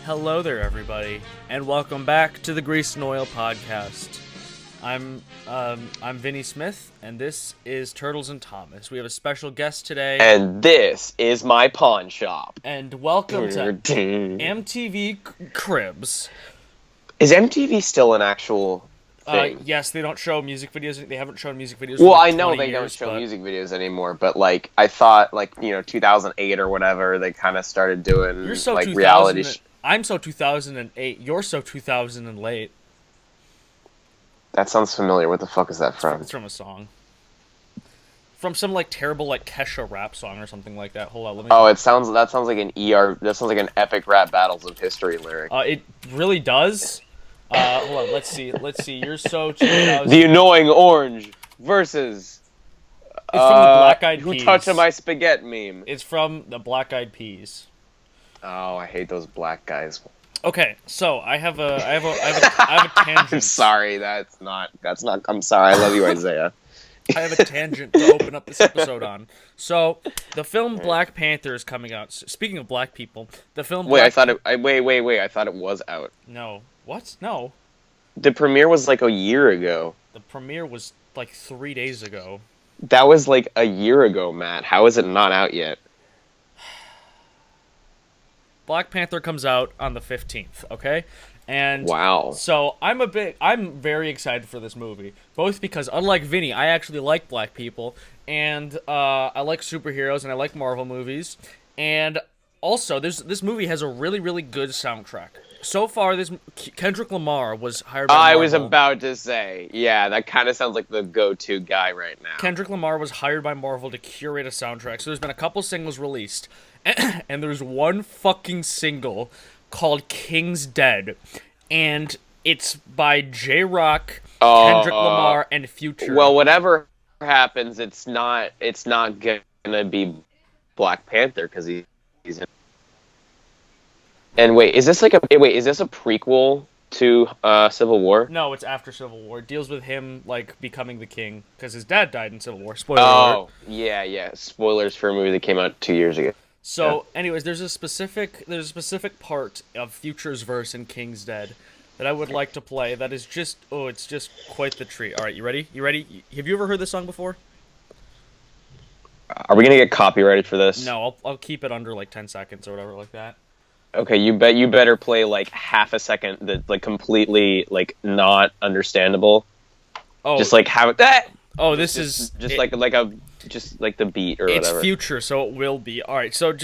Hello there, everybody, and welcome back to the Grease and Oil Podcast. I'm Vinnie Smith, and this is Turtles and Thomas. We have a special guest today. And this is my pawn shop. And welcome to MTV Cribs. Is MTV still an actual thing? Yes, they don't show music videos. They haven't shown music videos Well, for like I know 20 they years, don't show but... music videos anymore, but like I thought, 2008 or whatever, they kind of started doing You're so reality. I'm so 2008. You're so 2000 and late. That sounds familiar. What the fuck is that from? It's from a song. From some terrible Kesha rap song or something like that. Hold on, let me. Oh, that sounds like an ER. That sounds like an epic rap battles of history lyric. It really does. Hold on, let's see. You're so 2000. The annoying orange versus. It's from the Black Eyed Peas. Who touched my spaghetti meme? It's from the Black Eyed Peas. Oh, I hate those black guys. Okay, so I have a tangent. I'm sorry, that's not. I'm sorry. I love you, Isaiah. I have a tangent to open up this episode on. So, the film Black Panther is coming out. Speaking of black people, the film. Wait, I thought it was out. No. What? No. The premiere was a year ago. The premiere was 3 days ago. That was a year ago, Matt. How is it not out yet? Black Panther comes out on the 15th, okay? And wow. So I'm very excited for this movie, both because unlike Vinnie, I actually like black people, and I like superheroes and I like Marvel movies, and also this movie has a really, really good soundtrack. So far, Kendrick Lamar was hired by Marvel. I was about to say, yeah, that kind of sounds like the go-to guy right now. Kendrick Lamar was hired by Marvel to curate a soundtrack, so there's been a couple singles released, and there's one fucking single called King's Dead, and it's by J-Rock, Kendrick Lamar, and Future. Well, whatever happens, it's not gonna be Black Panther, because he's in. And wait, is this a prequel to Civil War? No, it's after Civil War. It deals with him becoming the king because his dad died in Civil War. Spoiler alert. Yeah. Spoilers for a movie that came out 2 years ago. So, anyways, there's a specific part of Future's verse in King's Dead that I would like to play. That is it's just quite the treat. All right, you ready? Have you ever heard this song before? Are we gonna get copyrighted for this? No, I'll keep it under 10 seconds or whatever like that. Okay, you better play half a second that completely not understthis Oh, just have that. Oh, this is just like the beat or it's whatever. It's Future, so it will be. All right, so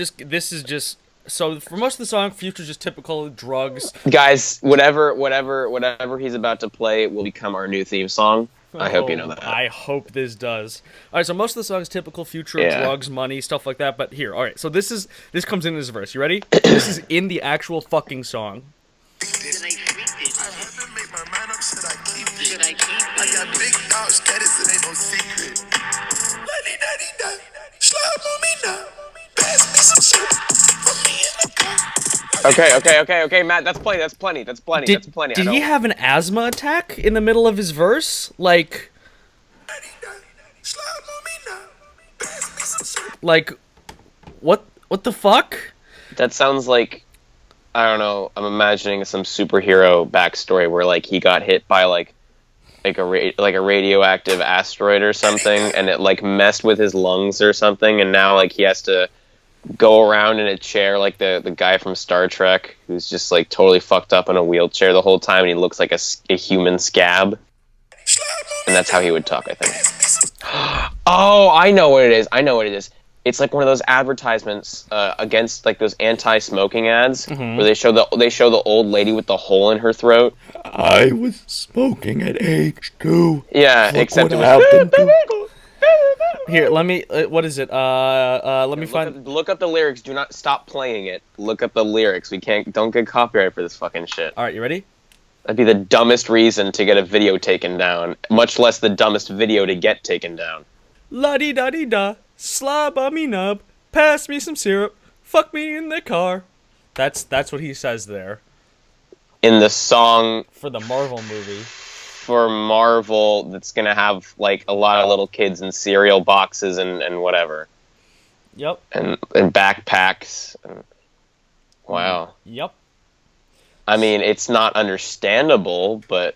so for most of the song, Future's just typical drugs. Guys, whatever he's about to play will become our new theme song. I hope you know that. I hope this does. All right, so most of the song is typical Future, drugs, money, stuff like that. But here, all right, so this comes in this verse. You ready? This is in the actual fucking song. Okay, Matt, that's plenty. Did he have an asthma attack in the middle of his verse? What the fuck? That sounds like, I don't know, I'm imagining some superhero backstory where he got hit by a radioactive asteroid or something, and it messed with his lungs or something, and now he has to go around in a chair like the guy from Star Trek who's just totally fucked up in a wheelchair the whole time, and he looks like a human scab, and that's how he would talk, I think. Oh, I know what it is. It's one of those advertisements against those anti-smoking ads, where they show the old lady with the hole in her throat. I was smoking at age 2. Yeah, except it was. Here, let me. What is it? Let me find. Look up the lyrics. Do not stop playing it. Look up the lyrics. Don't get copyrighted for this fucking shit. All right, you ready? That'd be the dumbest reason to get a video taken down. Much less the dumbest video to get taken down. La-di-da-di-da, slob on me nub, pass me some syrup, fuck me in the car. That's what he says there. In the song... For the Marvel movie. For Marvel, that's gonna have, a lot of little kids in cereal boxes and whatever. Yep. And backpacks. And... Wow. Yep. I mean, it's not understandable, but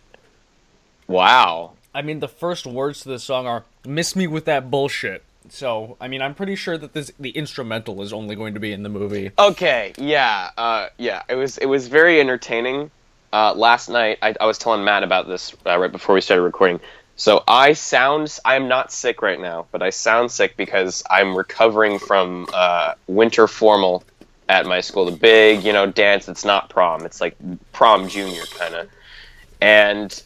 wow. I mean, the first words to the song are "Miss me with that bullshit." So, I mean, I'm pretty sure that the instrumental is only going to be in the movie. Okay, yeah, yeah. It was very entertaining. Last night, I was telling Matt about this right before we started recording. So I'm not sick right now, but I sound sick because I'm recovering from winter formal at my school. The big, dance. It's not prom. It's like prom junior kind of. And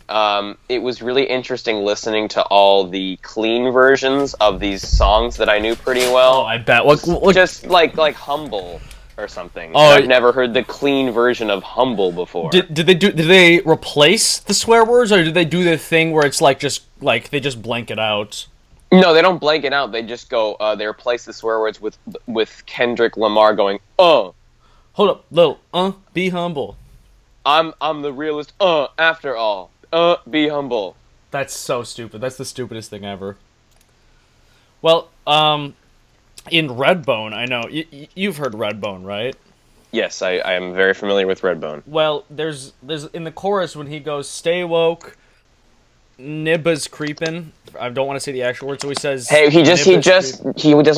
it was really interesting listening to all the clean versions of these songs that I knew pretty well. Oh, I bet. What? Just like Humble or something. Oh, I've never heard the clean version of Humble before. Did they replace the swear words, or did they do the thing where it's like they just blank it out? No, they don't blank it out. They just go. They replace the swear words with Kendrick Lamar going, Hold up, little, be humble. I'm the realist, after all. Be humble. That's so stupid. That's the stupidest thing ever. Well, in Redbone, I know you've heard Redbone, right? Yes, I am very familiar with Redbone. Well, there's in the chorus when he goes, "Stay woke, nibba's creepin'." I don't want to say the actual word, so he says, Hey, he doesn't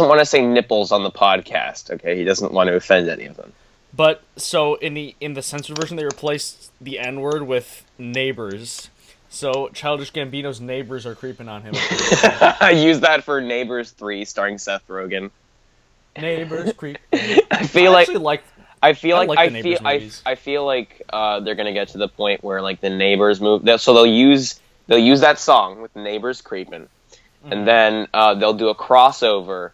want to say nipples on the podcast. Okay, he doesn't want to offend any of them. But so in the censored version, they replaced the N word with neighbors. So Childish Gambino's neighbors are creeping on him. I use that for Neighbors 3, starring Seth Rogen. Neighbors creep. I feel like they're gonna get to the point where like the neighbors move. So they'll use that song with the neighbors creeping, and then they'll do a crossover,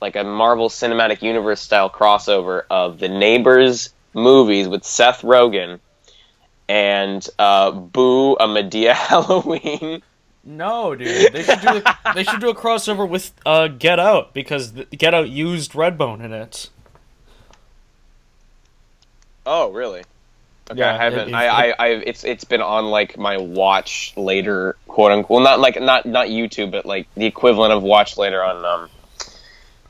like a Marvel Cinematic Universe style crossover of the Neighbors movies with Seth Rogen and Boo, a Medea Halloween. No, dude. They should do a crossover with Get Out, because Get Out used Redbone in it. Oh, really? Okay, Yeah, I haven't. It's been on like my watch later, quote unquote. Well, not YouTube, but like the equivalent of watch later on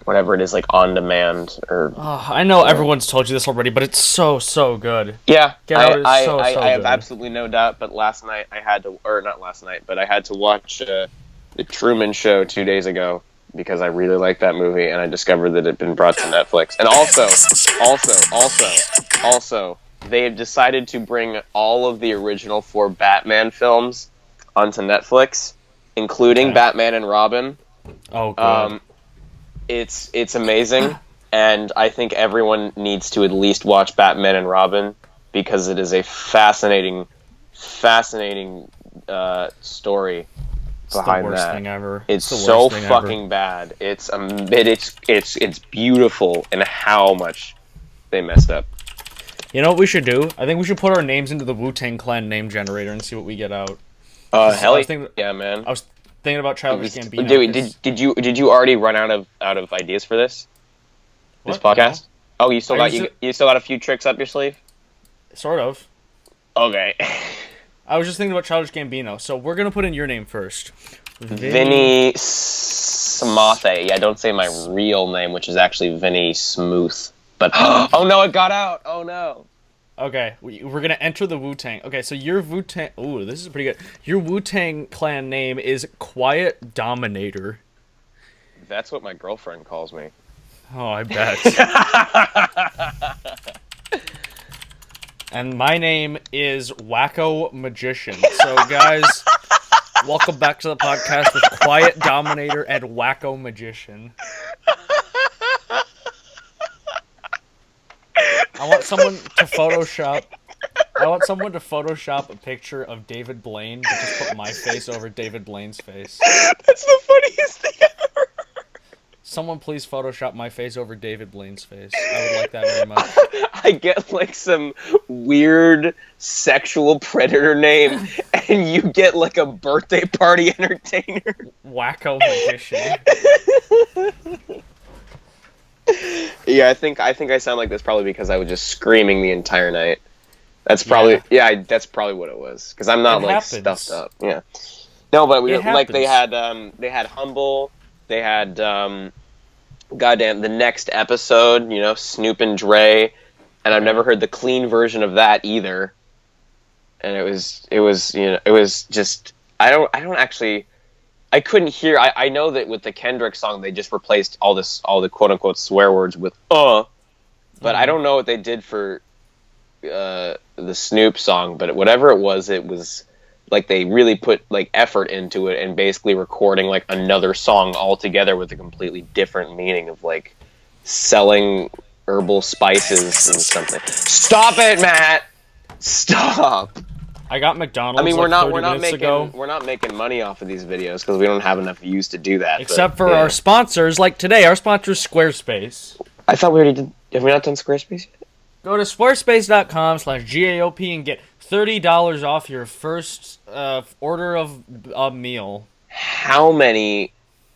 whatever it is, like on demand or. I know everyone's told you this already, but it's so good. Yeah, Get Out is I so have good. absolutely no doubt. But last night I had to, or not last night, but I had to watch the Truman Show 2 days ago because I really liked that movie, and I discovered that it had been brought to Netflix. And also, they have decided to bring all of the original 4 Batman films onto Netflix, including Batman and Robin. Oh, good. It's amazing, and I think everyone needs to at least watch Batman and Robin because it is a fascinating story behind the worst that. thing ever. It's the so worst thing fucking ever. bad. It's beautiful in how much they messed up. You know what we should do? I think we should put our names into the Wu-Tang Clan name generator and see what we get out. Hell was thinking- yeah, man. I was thinking about Childish Gambino. Did you already run out of ideas for this podcast? No. Oh, you still got a few tricks up your sleeve? Sort of. Okay. I was just thinking about Childish Gambino, so we're gonna put in your name first. Vinnie Smathe. Yeah, don't say my real name, which is actually Vinnie Smooth. But oh no, it got out. Oh no. Okay, we're gonna enter the Wu-Tang. Okay, so your Wu-Tang... Ooh, this is pretty good. Your Wu-Tang Clan name is Quiet Dominator. That's what my girlfriend calls me. Oh, I bet. And my name is Wacko Magician. So, guys, welcome back to the podcast with Quiet Dominator and Wacko Magician. I want someone to Photoshop a picture of David Blaine, but just put my face over David Blaine's face. That's the funniest thing ever. Someone please Photoshop my face over David Blaine's face. I would like that very much. I get like some weird sexual predator name, and you get like a birthday party entertainer. Wacko Magician. Yeah, I think I sound like this probably because I was just screaming the entire night. That's probably that's probably what it was. Because I'm not stuffed up. Yeah. No, but they had Humble. They had goddamn the next episode. Snoop and Dre, and I've never heard the clean version of that either. and it was it was just I couldn't hear. I know that with the Kendrick song they just replaced all the quote unquote swear words with but I don't know what they did for the Snoop song, but whatever it was like they really put like effort into it and basically recording like another song altogether with a completely different meaning of like selling herbal spices and something. Stop it, Matt! Stop! I got McDonald's. I mean, we're not making money off of these videos because we don't have enough views to do that. Except for our sponsors, like today, our sponsor is Squarespace. I thought we already did. Have we not done Squarespace yet? Go to squarespace.com/GAOP and get $30 off your first order of a meal. How many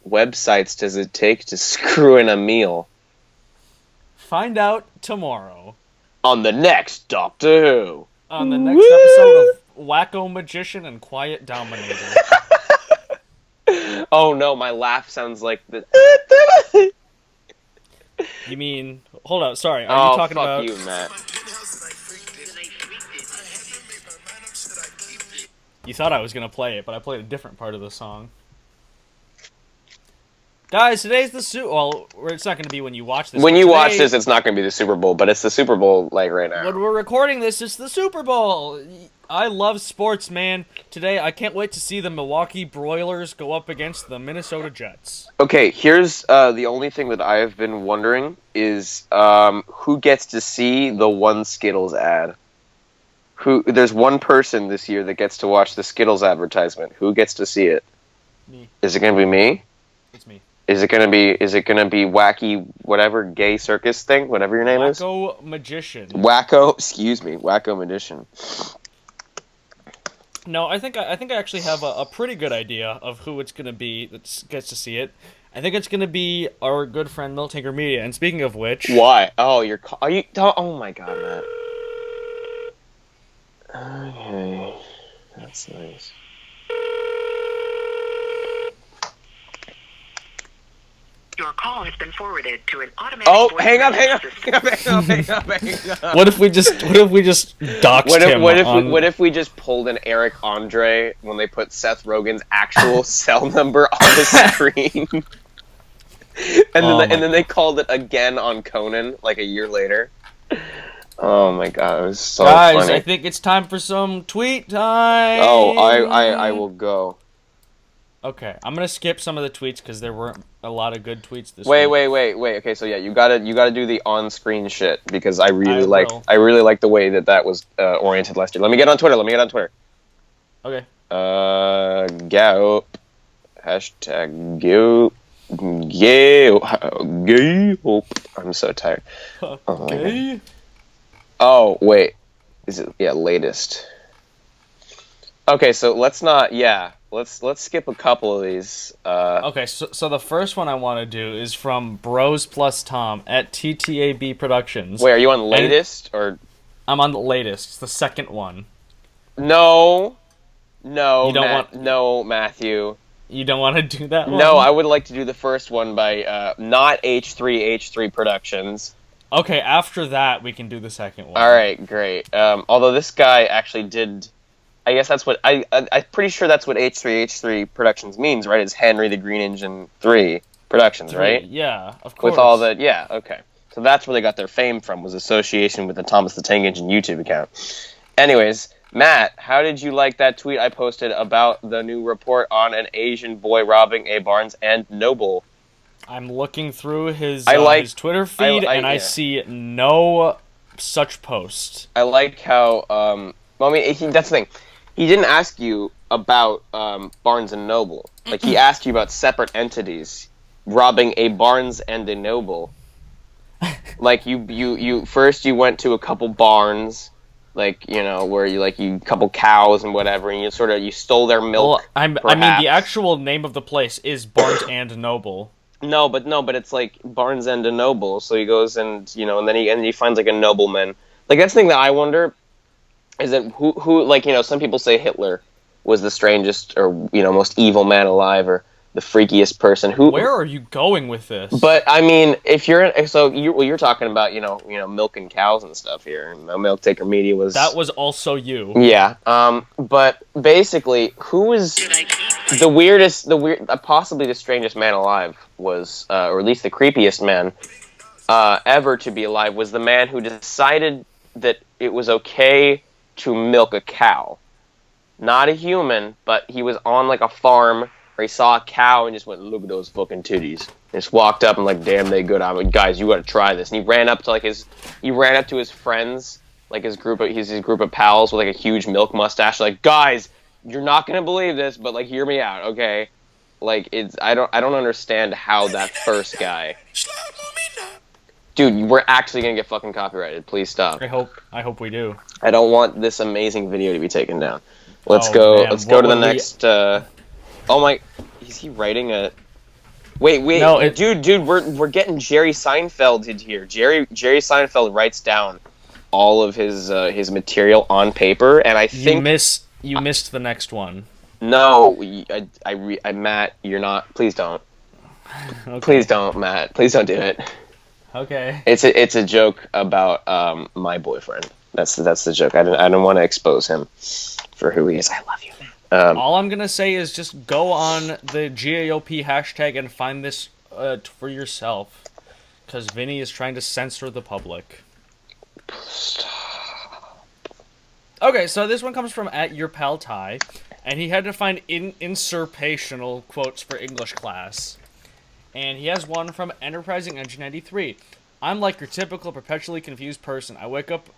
websites does it take to screw in a meal? Find out tomorrow. On the next Doctor Who. On the next episode of Wacko Magician and Quiet Dominator. Oh no, my laugh sounds like the... You mean... Hold up, sorry. Are you talking about... Oh, fuck you, Matt. You thought I was going to play it, but I played a different part of the song. Guys, today's the Well, it's not going to be when you watch this. When you watch this, it's not going to be the Super Bowl, but it's the Super Bowl, like, right now. When we're recording this, it's the Super Bowl. I love sports, man. Today, I can't wait to see the Milwaukee Broilers go up against the Minnesota Jets. Okay, here's the only thing that I have been wondering is who gets to see the one Skittles ad? There's one person this year that gets to watch the Skittles advertisement. Who gets to see it? Me. Is it going to be me? It's me. Is it gonna be Wacky whatever gay circus thing, whatever your name is? Wacko Magician. Wacko Magician. No, I think I actually have a pretty good idea of who it's gonna be that gets to see it. I think it's gonna be our good friend Miltinker Media. And speaking of which, why? Oh, are you? Oh my God, Matt. Okay, that's nice. Your call has been forwarded to an automatic. Oh, voice hang up. What if we just doxed him? What if we just pulled an Eric Andre when they put Seth Rogen's actual cell number on the screen, and then they called it again on Conan like a year later? Oh my God, it was so Guys, funny. I think it's time for some tweet time. Oh, I will go. Okay, I'm gonna skip some of the tweets because there weren't a lot of good tweets this Wait. week. Okay, so yeah, you gotta do the on-screen shit because I really like the way that was oriented last year. Let me get on Twitter. Okay. GAOP. Hashtag GAOP. GAOP. I'm so tired. Okay. Oh wait, is it latest? Okay, so let's skip a couple of these. Okay, so the first one I want to do is from Bros Plus Tom at TTAB Productions. Wait, are you on latest or? I'm on the latest. It's the second one. No, Matthew. You don't want to do that one? No, I would like to do the first one by not H3 Productions. Okay, after that we can do the second one. All right, great. Although this guy actually did. I guess that's what I'm pretty sure that's what H3 Productions means, right? It's Henry the Green Engine 3 Productions, right? Yeah, of course. With all the okay. So that's where they got their fame from, was association with the Thomas the Tank Engine YouTube account. Anyways, Matt, how did you like that tweet I posted about the new report on an Asian boy robbing a Barnes and Noble? I'm looking through his Twitter feed and I see no such post. I like how well, I mean, that's the thing. He didn't ask you about Barnes and Noble. Like, he asked you about separate entities robbing a Barnes and a Noble. Like, you first you went to a couple barns, like, where you couple cows and whatever, and you stole their milk. Well, I mean, the actual name of the place is Barnes and Noble. No, but it's like Barnes and a Noble. So he goes and and then he finds like a nobleman. Like, that's the thing that I wonder. Is that who some people say Hitler was the strangest or most evil man alive, or the freakiest person. Who? Where are you going with this? But I mean, if you're you're talking about milking cows and stuff here. Milk Taker Media was that was also you. Yeah. But basically, who was possibly the strangest man alive was, or at least the creepiest man ever to be alive, was the man who decided that it was okay to milk a cow. Not a human, but he was on like a farm where he saw a cow and just went, "Look at those fucking titties." And just walked up and like, "Damn, they good." I'm like, "Guys, you got to try this." And he ran up to his friends, like his group of pals with like a huge milk mustache. Like, "Guys, you're not gonna believe this, but like, hear me out, okay?" Like, I don't understand how that first guy. Dude, we're actually gonna get fucking copyrighted. Please stop. I hope we do. I don't want this amazing video to be taken down. Let's go to the next. Oh my, is he writing a? Wait, no, dude, we're getting Jerry Seinfeld in here. Jerry Seinfeld writes down all of his material on paper, and I think you missed the next one. No, I Matt, you're not. Please don't. Okay. Please don't, Matt. Please don't do it. Okay. It's a joke about my boyfriend. That's the joke. I don't want to expose him for who he is. I love you, man. All I'm gonna say is just go on the GAOP hashtag and find this for yourself, because Vinnie is trying to censor the public. Stop. Okay, so this one comes from @YourPalTy, and he had to find inserpational quotes for English class. And he has one from Enterprising Engine 93. "I'm like your typical perpetually confused person. I wake up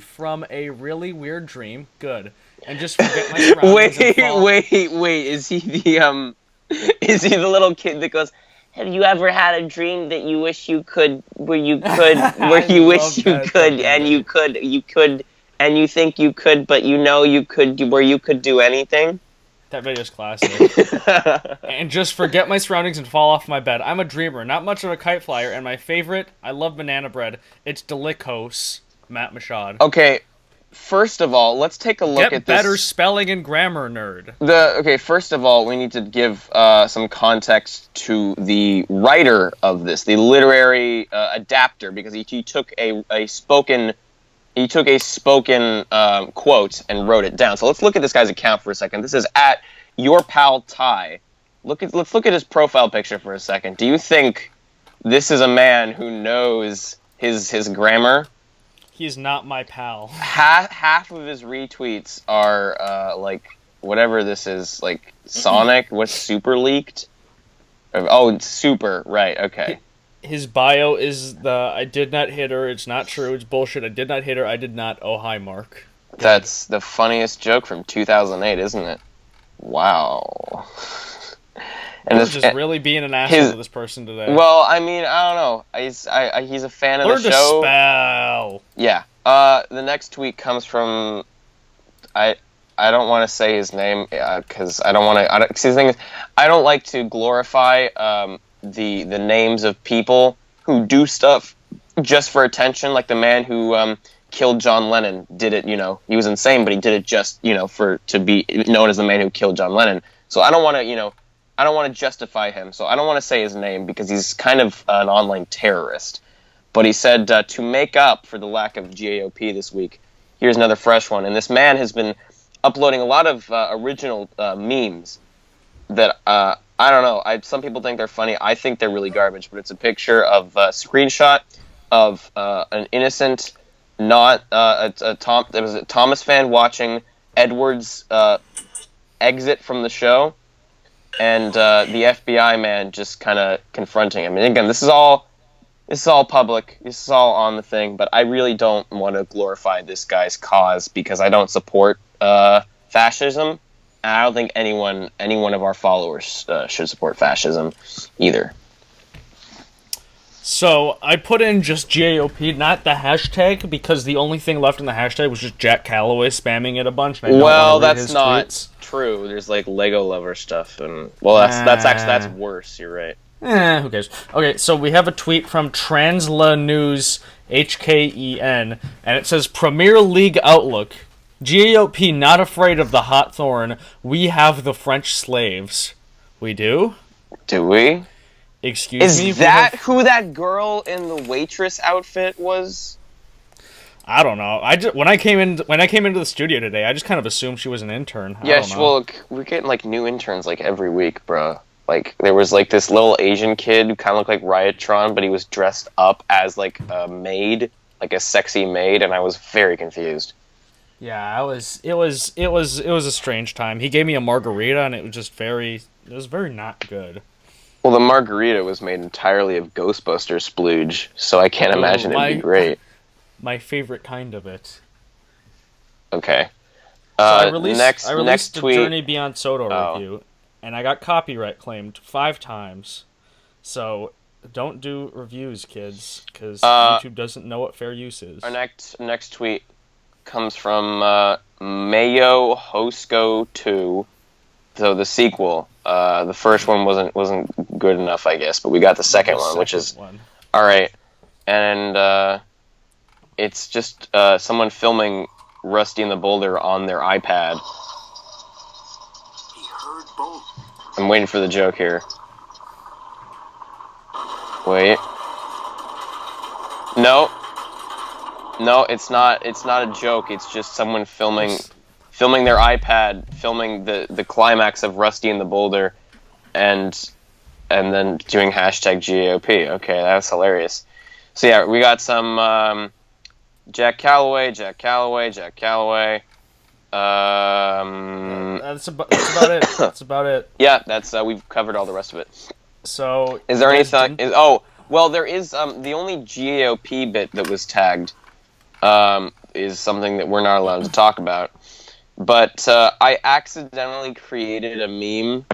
from a really weird dream. Good. And just forget my surroundings. Wait. Is he the little kid that goes, 'Have you ever had a dream that you wish you could, and you think you could, but you know you could, where you could do anything?'" That video's classic. "And just forget my surroundings and fall off my bed. I'm a dreamer, not much of a kite flyer, and my favorite, I love banana bread. It's delicose." Matt Mashad. Okay, first of all, let's take a look at this. Get better spelling and grammar, nerd. First of all, we need to give some context to the writer of this, the literary adapter, because he took a spoken quote and wrote it down. So let's look at this guy's account for a second. This is @YourPalTy. Let's look at his profile picture for a second. Do you think this is a man who knows his grammar? He's not my pal. Half of his retweets are like whatever this is, like Sonic. What's super leaked? Oh, it's super. Right. Okay. His bio is "I did not hit her. It's not true. It's bullshit. I did not hit her. I did not. Oh, hi, Mark." That's the funniest joke from 2008, isn't it? Wow. And it's just really being an asshole to this person today. Well, I mean, I don't know. He's a fan of the show. Learn to spell. Yeah. The next tweet comes from I don't want to say his name because I don't want to. See, the thing is, I don't like to glorify the names of people who do stuff just for attention, like the man who killed John Lennon did it. He was insane, but he did it just to be known as the man who killed John Lennon. So I don't want to I don't want to justify him, so I don't want to say his name because he's kind of an online terrorist. But he said, to make up for the lack of GAOP this week, here's another fresh one. And this man has been uploading a lot of original memes that, I don't know, some people think they're funny. I think they're really garbage, but it's a picture of a screenshot of an innocent, not a Thomas fan watching Edward's exit from the show. And the FBI man just kind of confronting him. And again, this is all public. This is all on the thing. But I really don't want to glorify this guy's cause because I don't support fascism. And I don't think any one of our followers should support fascism either. So I put in just GAOP, not the hashtag, because the only thing left in the hashtag was just Jack Calloway spamming it a bunch. And that's not true. There's like Lego lover stuff, and that's worse. You're right. Who cares? Okay, so we have a tweet from Transla News HKEN, and it says Premier League Outlook. GAOP, not afraid of the hot thorn. We have the French slaves. We do? Do we? Excuse me? Is that who that girl in the waitress outfit was? I don't know. When I came into the studio today, I just kind of assumed she was an intern. I Yeah, don't know. well, look, we're getting like new interns like every week, bro. Like there was like this little Asian kid who kind of looked like Riotron, but he was dressed up as like a maid, like a sexy maid, and I was very confused. Yeah, it was a strange time. He gave me a margarita, and it was very not good. Well, the margarita was made entirely of Ghostbusters splooge, so I can't imagine it'd be great. My favorite kind of it. Okay. So I released next the tweet. Journey Beyond Soda review, and I got copyright claimed 5 times. So don't do reviews, kids, because YouTube doesn't know what fair use is. Our next tweet comes from Mayo Hosco 2. So the sequel. The first one wasn't good enough, I guess, but we got the second one, which is all right. And it's just someone filming Rusty and the Boulder on their iPad. I'm waiting for the joke here. Wait. No, it's not a joke. It's just someone filming their iPad, filming the climax of Rusty and the Boulder, and then doing hashtag GAOP. Okay, that's hilarious. So yeah, we got some Jack Calloway. That's about it. That's about it. Yeah, that's we've covered all the rest of it. So is there anything? Well, there is the only GAOP bit that was tagged is something that we're not allowed to talk about. But I accidentally created a meme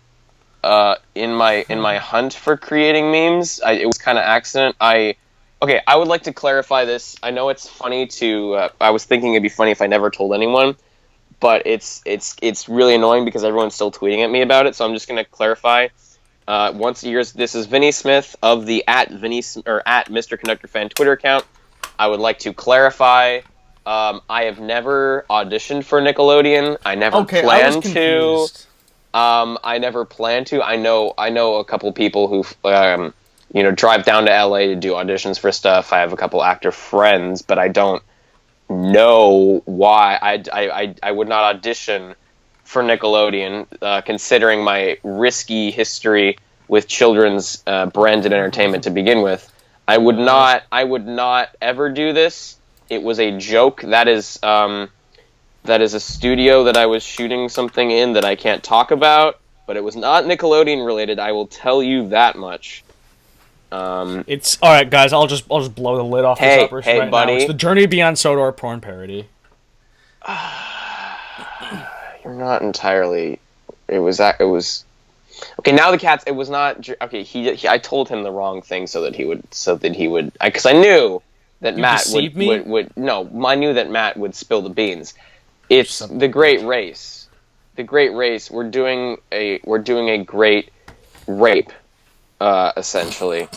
in my hunt for creating memes. It was kind of accident. I would like to clarify this. I know it's funny to. I was thinking it'd be funny if I never told anyone, but it's really annoying because everyone's still tweeting at me about it. So I'm just going to clarify. Once a year, this is Vinnie Smith of the at Mr. Conductor Fan Twitter account. I would like to clarify. I have never auditioned for Nickelodeon. I never plan to. I never plan to. I know a couple people who drive down to LA to do auditions for stuff. I have a couple actor friends, but I don't know why. I would not audition for Nickelodeon, considering my risky history with children's branded entertainment to begin with. I would not ever do this. It was a joke. That is a studio that I was shooting something in that I can't talk about, but it was not Nickelodeon related. I will tell you that much. It's all right, guys. I'll just blow the lid off this operation right buddy. now. It's the Journey Beyond Soda porn parody. You're not entirely. It was. Okay, now the cat's. It was not. Okay, I told him the wrong thing so that he would. Because I knew that Matt would. No, I knew that Matt would spill the beans. It's the Great Race. The Great Race. We're doing a great rape, essentially,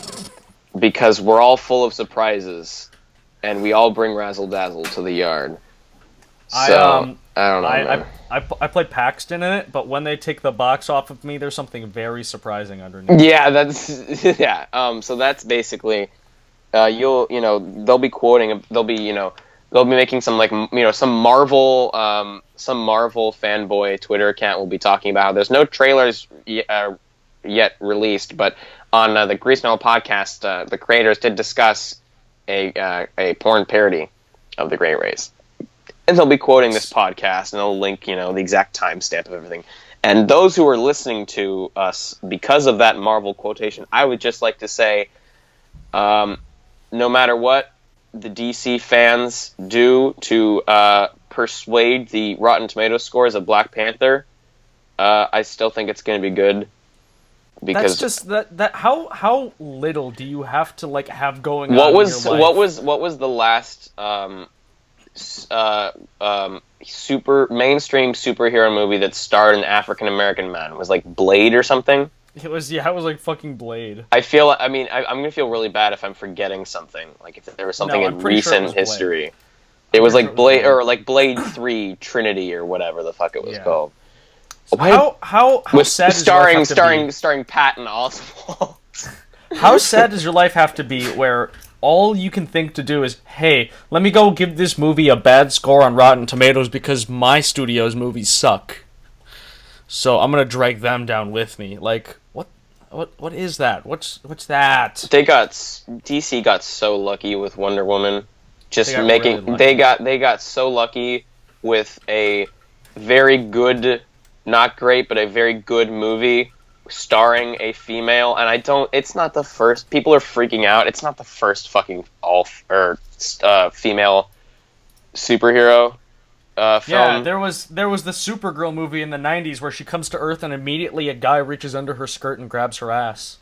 because we're all full of surprises, and we all bring razzle dazzle to the yard. So I don't know. Man. I play Paxton in it, but when they take the box off of me, there's something very surprising underneath. Yeah, that's yeah. So that's basically they'll be quoting, they'll be making some some Marvel fanboy Twitter account will be talking about how there's no trailers yet released, but on the Grease Metal podcast, the creators did discuss a porn parody of The Great Race. And they'll be quoting this podcast, and they'll link, the exact timestamp of everything. And those who are listening to us because of that Marvel quotation, I would just like to say, no matter what the DC fans do to persuade the Rotten Tomatoes scores of Black Panther, I still think it's going to be good. Because that's just that. How little do you have to have going on in your life? What was the last super mainstream superhero movie that starred an African American man? It was like Blade or something. It was like fucking Blade. I'm gonna feel really bad if I'm forgetting something. Like if there was something in recent history. It was like Blade Blade. or like Blade 3 Trinity or whatever the fuck it was Yeah. called. How With sad does your life have to be? starring Patton Oswalt. How sad does your life have to be where all you can think to do is, hey, let me go give this movie a bad score on Rotten Tomatoes because my studio's movies suck. So I'm gonna drag them down with me. Like, what is that? What's that? DC got so lucky with Wonder Woman. They got so lucky with a very good, not great, but a very good movie starring a female, and it's not the first. People are freaking out. It's not the first fucking female superhero film. Yeah, there was the Supergirl movie in the 90s where she comes to Earth and immediately a guy reaches under her skirt and grabs her ass.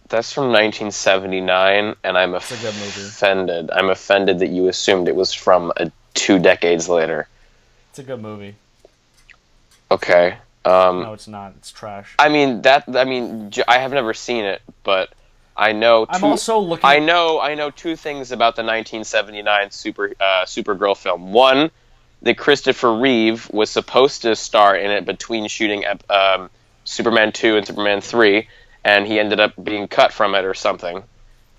That's from 1979, and I'm a good movie. offended. I'm offended that you assumed it was from 2 decades later. It's a good movie. Okay. No, it's not. It's trash. I have never seen it, but I know. I'm also looking. I know 2 things about the 1979 Supergirl film. One, that Christopher Reeve was supposed to star in it between shooting Superman 2 and Superman 3, and he ended up being cut from it or something.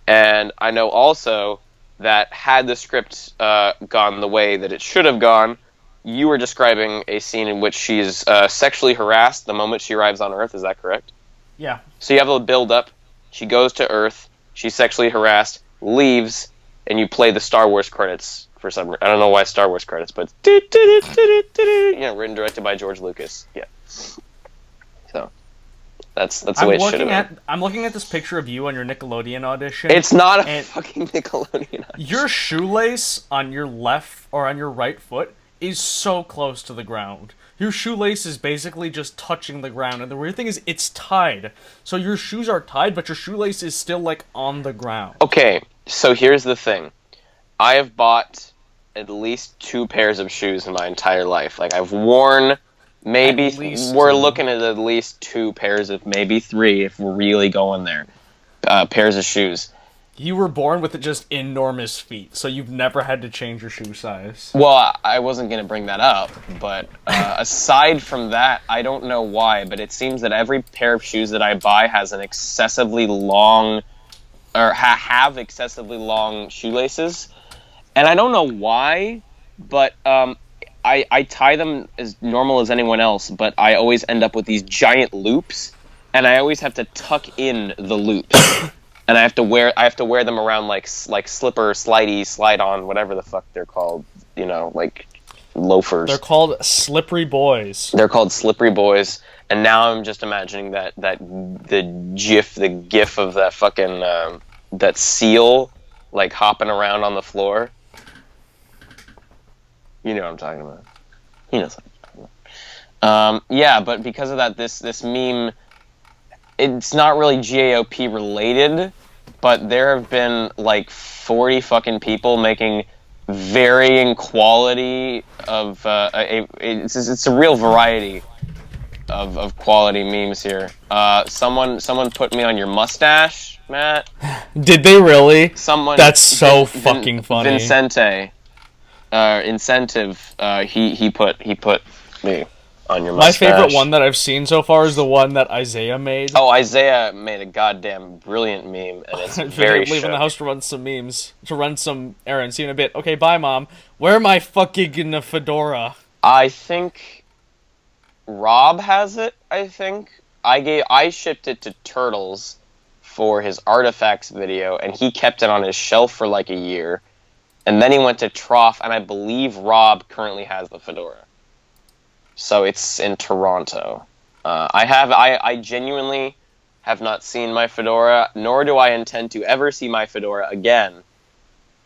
And I know also that had the script gone the way that it should have gone, you were describing a scene in which she's sexually harassed the moment she arrives on Earth. Is that correct? Yeah. So you have a build-up. She goes to Earth. She's sexually harassed, leaves, and you play the Star Wars credits for some reason. I don't know why Star Wars credits, but written directed by George Lucas. Yeah. So that's the way it should have been. I'm looking at this picture of you on your Nickelodeon audition. It's not a fucking Nickelodeon audition. Your shoelace on your left or on your right foot is so close to the ground. Your shoelace is basically just touching the ground, and the weird thing is it's tied. So your shoes are tied, but your shoelace is still, like, on the ground. Okay, so here's the thing. I have bought at least 2 pairs of shoes in my entire life. Like, I've worn maybe... We're looking at least 2 pairs of maybe 3 if we're really going there. Pairs of shoes. You were born with just enormous feet, so you've never had to change your shoe size. Well, I wasn't going to bring that up, but aside from that, I don't know why, but it seems that every pair of shoes that I buy has an excessively long, or have excessively long shoelaces, and I don't know why, but I tie them as normal as anyone else, but I always end up with these giant loops, and I always have to tuck in the loops. And I have to wear them around like slipper, slidey, slide on, whatever the fuck they're called, like loafers. They're called slippery boys. They're called slippery boys, and now I'm just imagining that the gif of that fucking that seal like hopping around on the floor. You know what I'm talking about. He knows what I'm talking about. Yeah, but because of that, this meme, it's not really GAOP related, but there have been like 40 fucking people making varying quality of it's a real variety of quality memes here. Someone put me on your mustache, Matt. Did they really? That's so fucking funny. Vincente, incentive. He put me on your My mustache. favorite one that I've seen so far is the one that Isaiah made. Oh, Isaiah made a goddamn brilliant meme, and it's very leaving the house to run some memes, to run some errands. See you in a bit. Okay, bye, Mom. Wear my fucking fedora. I think Rob has it. I think I shipped it to Turtles for his Artifacts video, and he kept it on his shelf for like a year, and then he went to Trough, and I believe Rob currently has the fedora. So it's in Toronto. I genuinely have not seen my fedora, nor do I intend to ever see my fedora again.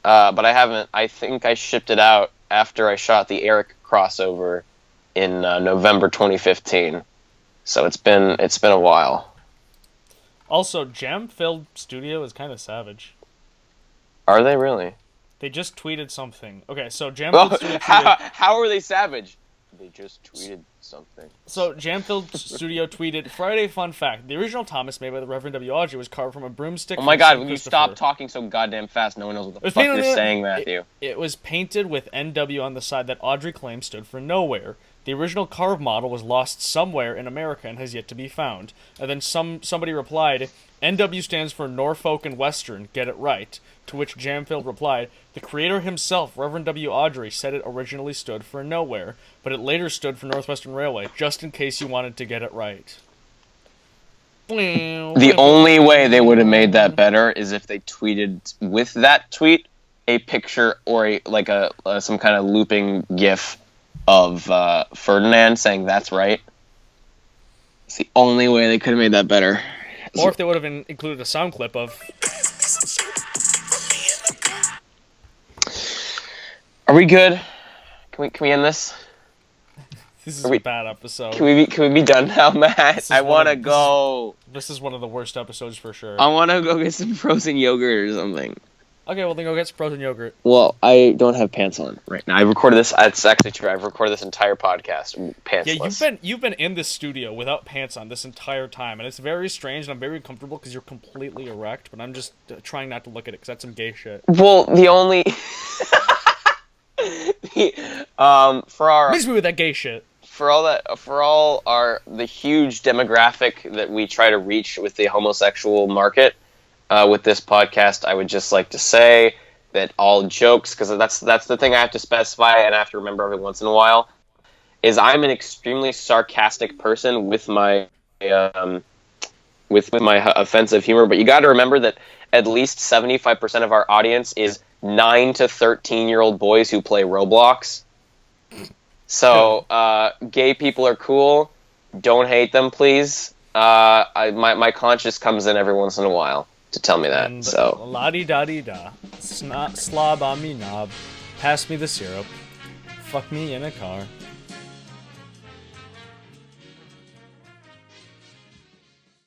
But I haven't. I think I shipped it out after I shot the Eric crossover in November 2015. So it's been a while. Also, Jam Filled Studio is kind of savage. Are they really? They just tweeted something. Okay, so Jam Filled Studio. How are they savage? They just tweeted something. So, Jamfield Studio tweeted, Friday fun fact. The original Thomas made by the Reverend W. Audrey was carved from a broomstick. Oh my from god, St. will you Christopher. stop talking so goddamn fast? No one knows what the It was fuck painted- you're saying, Matthew. It was painted with NW on the side that Audrey claimed stood for nowhere. The original carved model was lost somewhere in America and has yet to be found. And then somebody replied, NW stands for Norfolk and Western, get it right. To which Jamfield replied, the creator himself, Reverend W. Audrey, said it originally stood for nowhere, but it later stood for Northwestern Railway, just in case you wanted to get it right. The only way they would have made that better is if they tweeted with that tweet a picture or some kind of looping GIF of Ferdinand saying that's right. It's the only way they could have made that better. Or if they would have included a sound clip of... Are we good? Can we end this? This is a bad episode. Can we be done now, Matt? I want to go. This is one of the worst episodes for sure. I want to go get some frozen yogurt or something. Okay, well then go get some frozen yogurt. Well, I don't have pants on right now. I recorded this. It's actually true. I've recorded this entire podcast pantsless. Yeah, you've been in this studio without pants on this entire time, and it's very strange, and I'm very uncomfortable because you're completely erect. But I'm just trying not to look at it because that's some gay shit. Well, the only for our Mix me with that gay shit. For the huge demographic that we try to reach with the homosexual market. With this podcast, I would just like to say that all jokes, because that's the thing I have to specify and I have to remember every once in a while, is I'm an extremely sarcastic person with my with my offensive humor. But you got to remember that at least 75% of our audience is 9 to 13-year-old boys who play Roblox. So gay people are cool. Don't hate them, please. My conscience comes in every once in a while to tell me that. And so la-di-da-di-da. Slob on me knob. Pass me the syrup. Fuck me in a car.